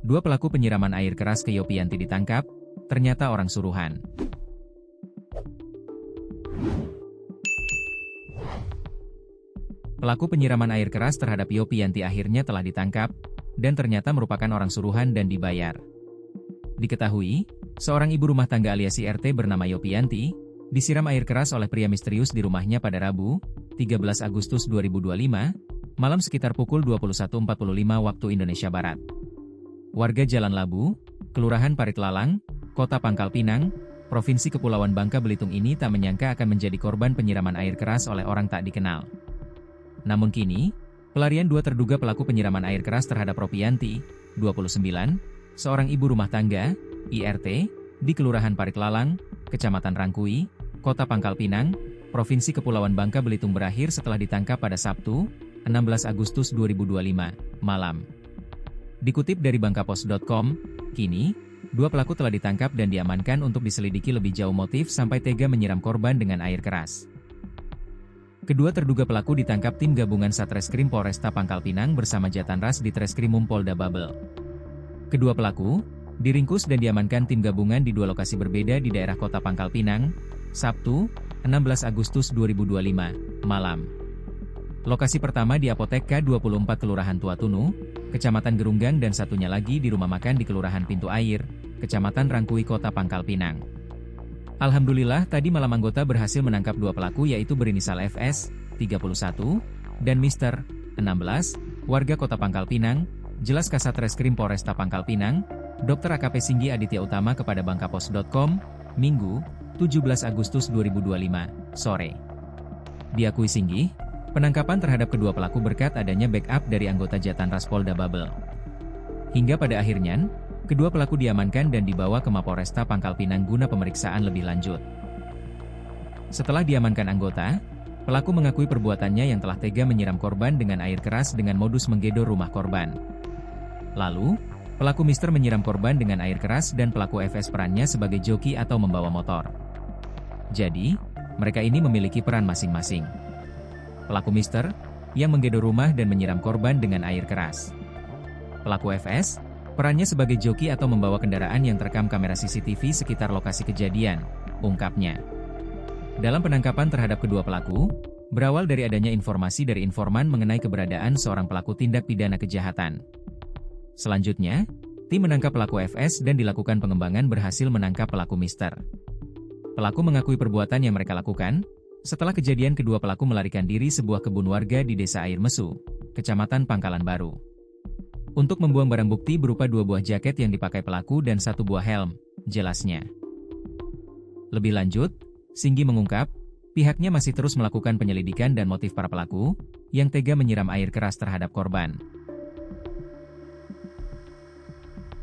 Dua pelaku penyiraman air keras ke Yopianti ditangkap, ternyata orang suruhan. Pelaku penyiraman air keras terhadap Yopianti akhirnya telah ditangkap, dan ternyata merupakan orang suruhan dan dibayar. Diketahui, seorang ibu rumah tangga alias IRT bernama Yopianti, disiram air keras oleh pria misterius di rumahnya pada Rabu, 13 Agustus 2025, malam sekitar pukul 21.45 waktu Indonesia Barat. Warga Jalan Labu, Kelurahan Parit Lalang, Kota Pangkal Pinang, Provinsi Kepulauan Bangka Belitung ini tak menyangka akan menjadi korban penyiraman air keras oleh orang tak dikenal. Namun kini, pelarian dua terduga pelaku penyiraman air keras terhadap Ropianti, 29, seorang ibu rumah tangga, IRT, di Kelurahan Parit Lalang, Kecamatan Rangkui, Kota Pangkal Pinang, Provinsi Kepulauan Bangka Belitung berakhir setelah ditangkap pada Sabtu, 16 Agustus 2025, malam. Dikutip dari bangkapos.com, kini, dua pelaku telah ditangkap dan diamankan untuk diselidiki lebih jauh motif sampai tega menyiram korban dengan air keras. Kedua terduga pelaku ditangkap tim gabungan Satreskrim Polresta Pangkal Pinang bersama Jatanras di Treskrimum Polda Babel. Kedua pelaku diringkus dan diamankan tim gabungan di dua lokasi berbeda di daerah Kota Pangkal Pinang, Sabtu, 16 Agustus 2025, malam. Lokasi pertama di Apotek K24 Kelurahan Tuatunu, Kecamatan Gerunggang dan satunya lagi di rumah makan di Kelurahan Pintu Air, Kecamatan Rangkui Kota Pangkal Pinang. Alhamdulillah tadi malam anggota berhasil menangkap dua pelaku yaitu berinisial FS, 31, dan Mr. 16, warga Kota Pangkal Pinang, jelas Kasat Reskrim Polresta Pangkal Pinang, Dr. AKP Singgi Aditya Utama kepada bangkapos.com, Minggu, 17 Agustus 2025, sore. Diakui Singgi, penangkapan terhadap kedua pelaku berkat adanya backup dari anggota Jatanras Polda Babel. Hingga pada akhirnya, kedua pelaku diamankan dan dibawa ke Mapolresta Pangkal Pinang guna pemeriksaan lebih lanjut. Setelah diamankan anggota, pelaku mengakui perbuatannya yang telah tega menyiram korban dengan air keras dengan modus menggedor rumah korban. Lalu, pelaku Mister menyiram korban dengan air keras dan pelaku FS perannya sebagai joki atau membawa motor. Jadi, mereka ini memiliki peran masing-masing. Pelaku Mister, yang menggedor rumah dan menyiram korban dengan air keras. Pelaku FS, perannya sebagai joki atau membawa kendaraan yang terekam kamera CCTV sekitar lokasi kejadian, ungkapnya. Dalam penangkapan terhadap kedua pelaku, berawal dari adanya informasi dari informan mengenai keberadaan seorang pelaku tindak pidana kejahatan. Selanjutnya, tim menangkap pelaku FS dan dilakukan pengembangan berhasil menangkap pelaku Mister. Pelaku mengakui perbuatan yang mereka lakukan, setelah kejadian kedua pelaku melarikan diri sebuah kebun warga di Desa Air Mesu, Kecamatan Pangkalan Baru. Untuk membuang barang bukti berupa 2 buah jaket yang dipakai pelaku dan 1 buah helm, jelasnya. Lebih lanjut, Singgi mengungkap, pihaknya masih terus melakukan penyelidikan dan motif para pelaku, yang tega menyiram air keras terhadap korban.